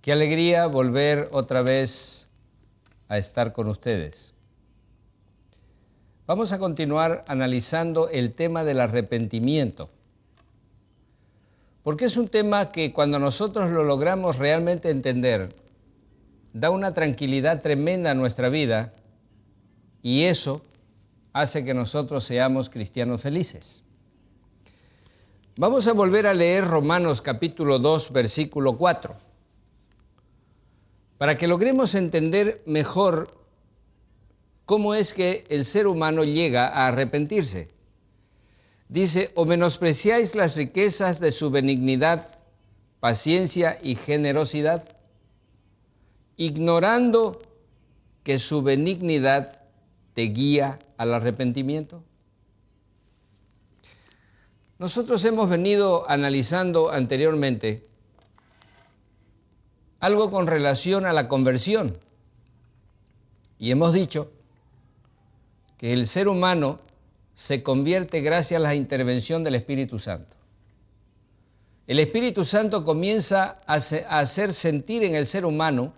Qué alegría volver otra vez a estar con ustedes. Vamos a continuar analizando el tema del arrepentimiento, porque es un tema que cuando nosotros lo logramos realmente entender, da una tranquilidad tremenda a nuestra vida y eso hace que nosotros seamos cristianos felices. Vamos a volver a leer Romanos capítulo 2, versículo 4, para que logremos entender mejor cómo es que el ser humano llega a arrepentirse. Dice, ¿o menospreciáis las riquezas de su benignidad, paciencia y generosidad, ignorando que su benignidad te guía al arrepentimiento? Nosotros hemos venido analizando anteriormente algo con relación a la conversión y hemos dicho que el ser humano se convierte gracias a la intervención del Espíritu Santo. El Espíritu Santo comienza a hacer sentir en el ser humano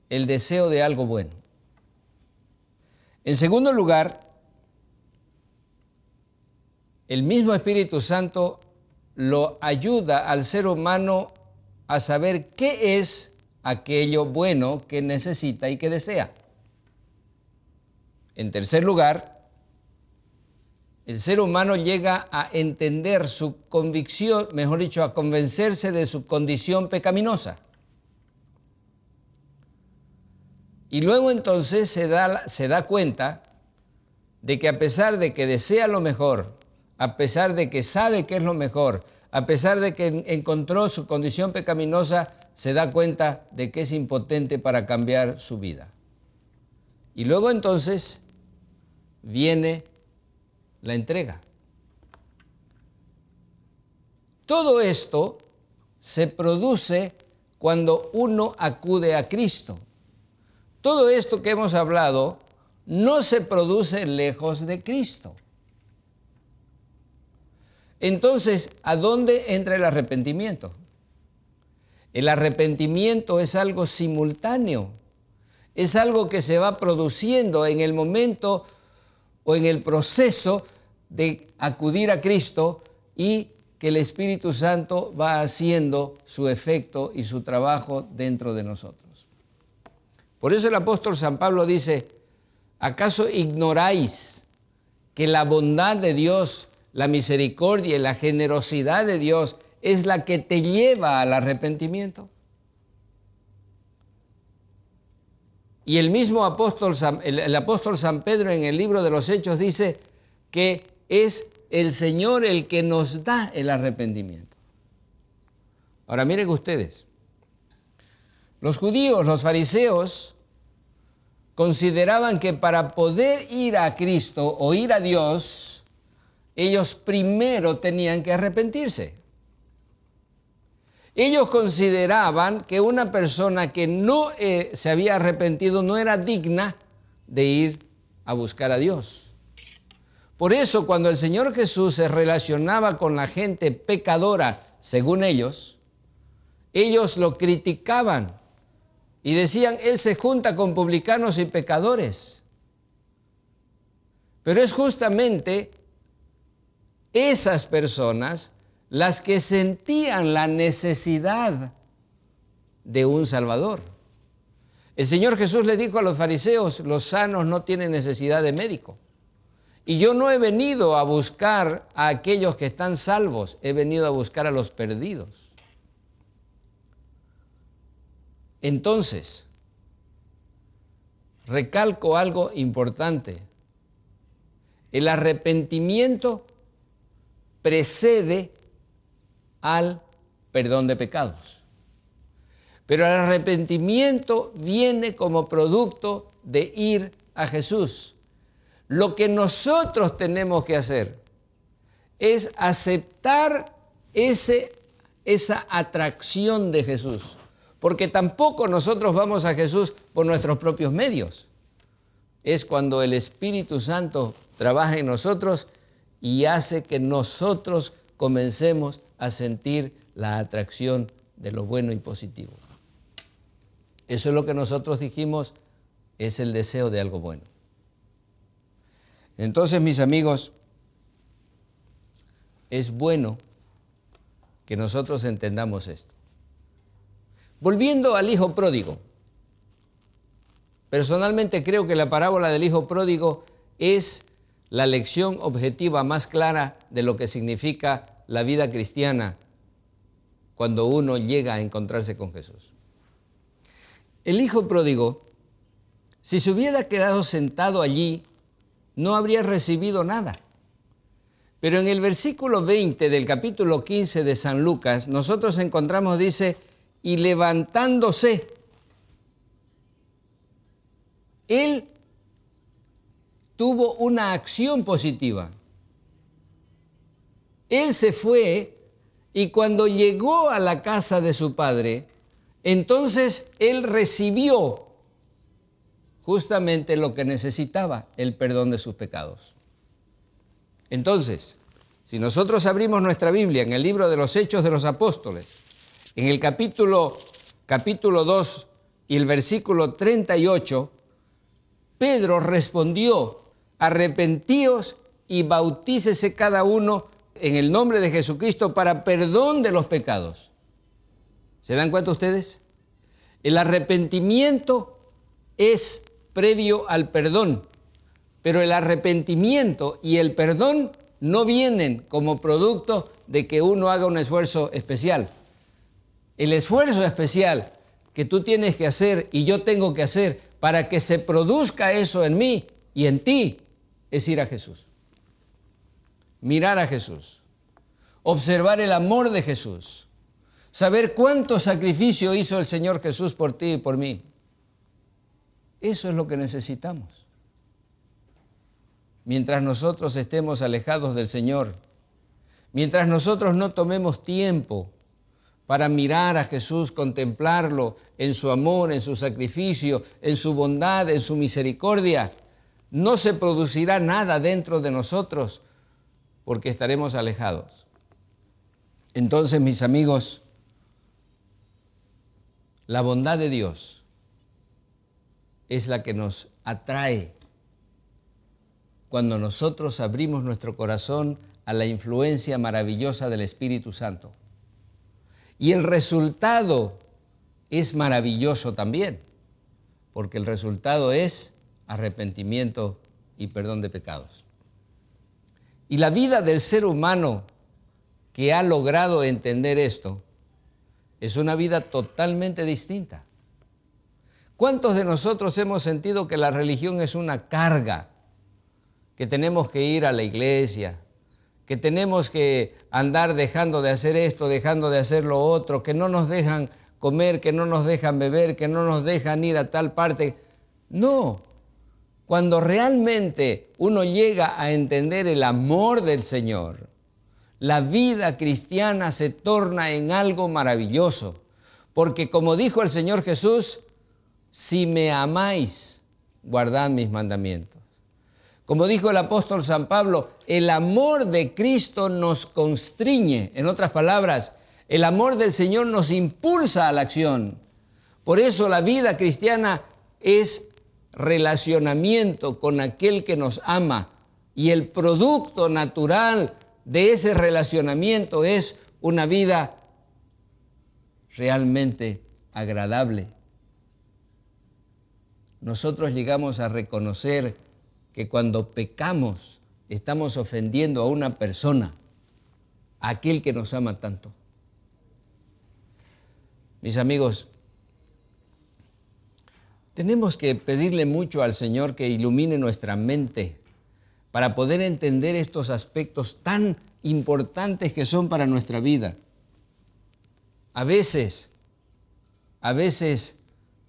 el deseo de algo bueno. En segundo lugar, el mismo Espíritu Santo lo ayuda al ser humano a saber qué es aquello bueno que necesita y que desea. En tercer lugar, el ser humano llega a entender su convicción, mejor dicho, a convencerse de su condición pecaminosa. Y luego entonces se da cuenta de que a pesar de que desea lo mejor, a pesar de que sabe que es lo mejor, a pesar de que encontró su condición pecaminosa, se da cuenta de que es impotente para cambiar su vida. Y luego entonces viene la entrega. Todo esto se produce cuando uno acude a Cristo. Todo esto que hemos hablado no se produce lejos de Cristo. Entonces, ¿a dónde entra el arrepentimiento? El arrepentimiento es algo simultáneo, es algo que se va produciendo en el momento o en el proceso de acudir a Cristo y que el Espíritu Santo va haciendo su efecto y su trabajo dentro de nosotros. Por eso el apóstol San Pablo dice, ¿acaso ignoráis que la bondad de Dios, la misericordia y la generosidad de Dios es la que te lleva al arrepentimiento? Y el mismo apóstol San Pedro en el libro de los Hechos dice que es el Señor el que nos da el arrepentimiento. Ahora miren ustedes, los judíos, los fariseos, consideraban que para poder ir a Cristo o ir a Dios, ellos primero tenían que arrepentirse. Ellos consideraban que una persona que no se había arrepentido no era digna de ir a buscar a Dios. Por eso, cuando el Señor Jesús se relacionaba con la gente pecadora, según ellos lo criticaban y decían, Él se junta con publicanos y pecadores. Pero es justamente esas personas las que sentían la necesidad de un Salvador. El Señor Jesús le dijo a los fariseos, los sanos no tienen necesidad de médico. Y yo no he venido a buscar a aquellos que están salvos, he venido a buscar a los perdidos. Entonces, recalco algo importante. El arrepentimiento precede al perdón de pecados. Pero el arrepentimiento viene como producto de ir a Jesús. Lo que nosotros tenemos que hacer es aceptar esa atracción de Jesús. Porque tampoco nosotros vamos a Jesús por nuestros propios medios. Es cuando el Espíritu Santo trabaja en nosotros y hace que nosotros comencemos a sentir la atracción de lo bueno y positivo. Eso es lo que nosotros dijimos, es el deseo de algo bueno. Entonces, mis amigos, es bueno que nosotros entendamos esto. Volviendo al hijo pródigo, personalmente creo que la parábola del hijo pródigo es la lección objetiva más clara de lo que significa la vida cristiana cuando uno llega a encontrarse con Jesús. El hijo pródigo, si se hubiera quedado sentado allí, no habría recibido nada. Pero en el versículo 20 del capítulo 15 de San Lucas, nosotros encontramos, dice, y levantándose, él tuvo una acción positiva. Él se fue y cuando llegó a la casa de su padre, entonces él recibió justamente lo que necesitaba, el perdón de sus pecados. Entonces, si nosotros abrimos nuestra Biblia en el libro de los Hechos de los Apóstoles, en el capítulo 2 y el versículo 38, Pedro respondió: arrepentíos y bautícese cada uno en el nombre de Jesucristo para perdón de los pecados. ¿Se dan cuenta ustedes? El arrepentimiento es previo al perdón, pero el arrepentimiento y el perdón no vienen como producto de que uno haga un esfuerzo especial. El esfuerzo especial que tú tienes que hacer y yo tengo que hacer para que se produzca eso en mí y en ti es ir a Jesús. Mirar a Jesús, observar el amor de Jesús, saber cuánto sacrificio hizo el Señor Jesús por ti y por mí. Eso es lo que necesitamos. Mientras nosotros estemos alejados del Señor, mientras nosotros no tomemos tiempo para mirar a Jesús, contemplarlo en su amor, en su sacrificio, en su bondad, en su misericordia, no se producirá nada dentro de nosotros porque estaremos alejados. Entonces, mis amigos, la bondad de Dios es la que nos atrae cuando nosotros abrimos nuestro corazón a la influencia maravillosa del Espíritu Santo. Y el resultado es maravilloso también, porque el resultado es arrepentimiento y perdón de pecados. Y la vida del ser humano que ha logrado entender esto es una vida totalmente distinta. ¿Cuántos de nosotros hemos sentido que la religión es una carga? Que tenemos que ir a la iglesia, que tenemos que andar dejando de hacer esto, dejando de hacer lo otro, que no nos dejan comer, que no nos dejan beber, que no nos dejan ir a tal parte. No, cuando realmente uno llega a entender el amor del Señor, la vida cristiana se torna en algo maravilloso. Porque como dijo el Señor Jesús, si me amáis, guardad mis mandamientos. Como dijo el apóstol San Pablo, el amor de Cristo nos constriñe. En otras palabras, el amor del Señor nos impulsa a la acción. Por eso la vida cristiana es relacionamiento con aquel que nos ama. Y el producto natural de ese relacionamiento es una vida realmente agradable. Nosotros llegamos a reconocer que cuando pecamos estamos ofendiendo a una persona, a aquel que nos ama tanto. Mis amigos, tenemos que pedirle mucho al Señor que ilumine nuestra mente para poder entender estos aspectos tan importantes que son para nuestra vida. A veces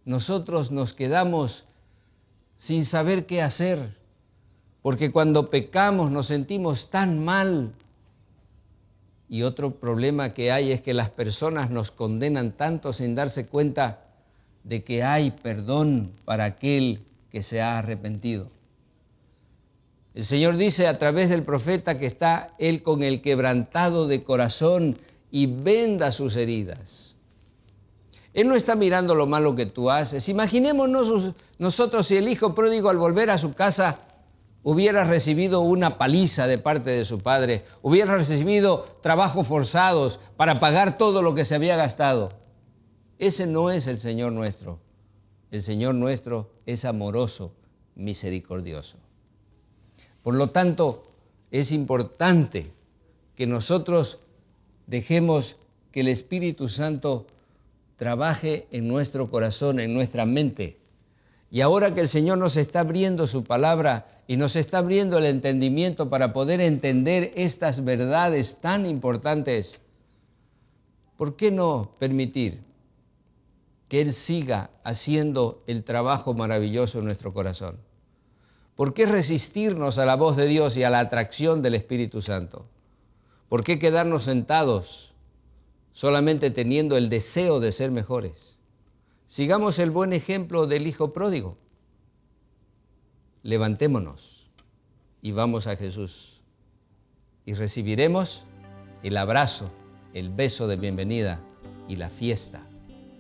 nosotros nos quedamos sin saber qué hacer, porque cuando pecamos nos sentimos tan mal. Y otro problema que hay es que las personas nos condenan tanto sin darse cuenta de que hay perdón para aquel que se ha arrepentido. El Señor dice a través del profeta que está Él con el quebrantado de corazón y venda sus heridas. Él no está mirando lo malo que tú haces. Imaginémonos nosotros si el hijo pródigo al volver a su casa hubiera recibido una paliza de parte de su padre, hubiera recibido trabajos forzados para pagar todo lo que se había gastado. Ese no es el Señor nuestro. El Señor nuestro es amoroso, misericordioso. Por lo tanto, es importante que nosotros dejemos que el Espíritu Santo trabaje en nuestro corazón, en nuestra mente. Y ahora que el Señor nos está abriendo su palabra y nos está abriendo el entendimiento para poder entender estas verdades tan importantes, ¿por qué no permitir que Él siga haciendo el trabajo maravilloso en nuestro corazón? ¿Por qué resistirnos a la voz de Dios y a la atracción del Espíritu Santo? ¿Por qué quedarnos sentados solamente teniendo el deseo de ser mejores? Sigamos el buen ejemplo del hijo pródigo. Levantémonos y vamos a Jesús y recibiremos el abrazo, el beso de bienvenida y la fiesta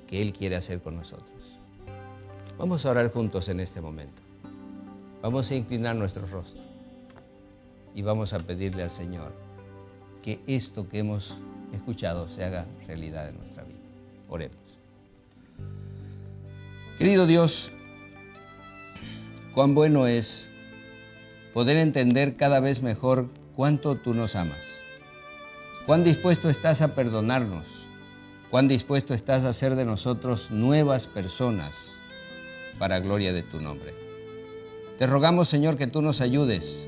que Él quiere hacer con nosotros. Vamos a orar juntos en este momento. Vamos a inclinar nuestro rostro y vamos a pedirle al Señor que esto que hemos escuchado se haga realidad en nuestra vida. Oremos. Querido Dios, cuán bueno es poder entender cada vez mejor cuánto tú nos amas, cuán dispuesto estás a perdonarnos, cuán dispuesto estás a hacer de nosotros nuevas personas para gloria de tu nombre. Te rogamos, Señor, que tú nos ayudes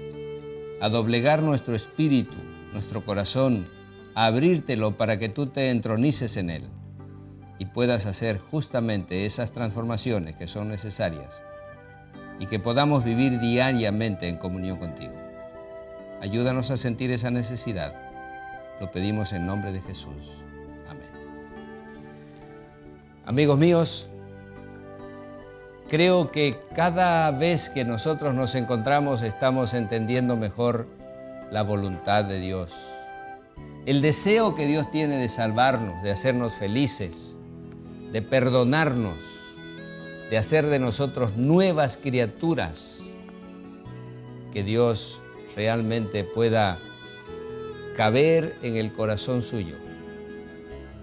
a doblegar nuestro espíritu, nuestro corazón, a abrírtelo para que tú te entronices en él y puedas hacer justamente esas transformaciones que son necesarias y que podamos vivir diariamente en comunión contigo. Ayúdanos a sentir esa necesidad. Lo pedimos en nombre de Jesús. Amén. Amigos míos, creo que cada vez que nosotros nos encontramos estamos entendiendo mejor la voluntad de Dios. El deseo que Dios tiene de salvarnos, de hacernos felices, de perdonarnos, de hacer de nosotros nuevas criaturas, que Dios realmente pueda caber en el corazón suyo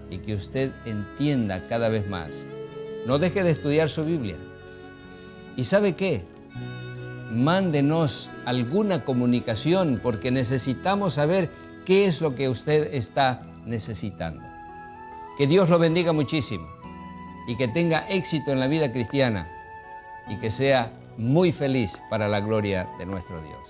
y que usted entienda cada vez más. No deje de estudiar su Biblia. ¿Y sabe qué? Mándenos alguna comunicación porque necesitamos saber qué es lo que usted está necesitando. Que Dios lo bendiga muchísimo y que tenga éxito en la vida cristiana y que sea muy feliz para la gloria de nuestro Dios.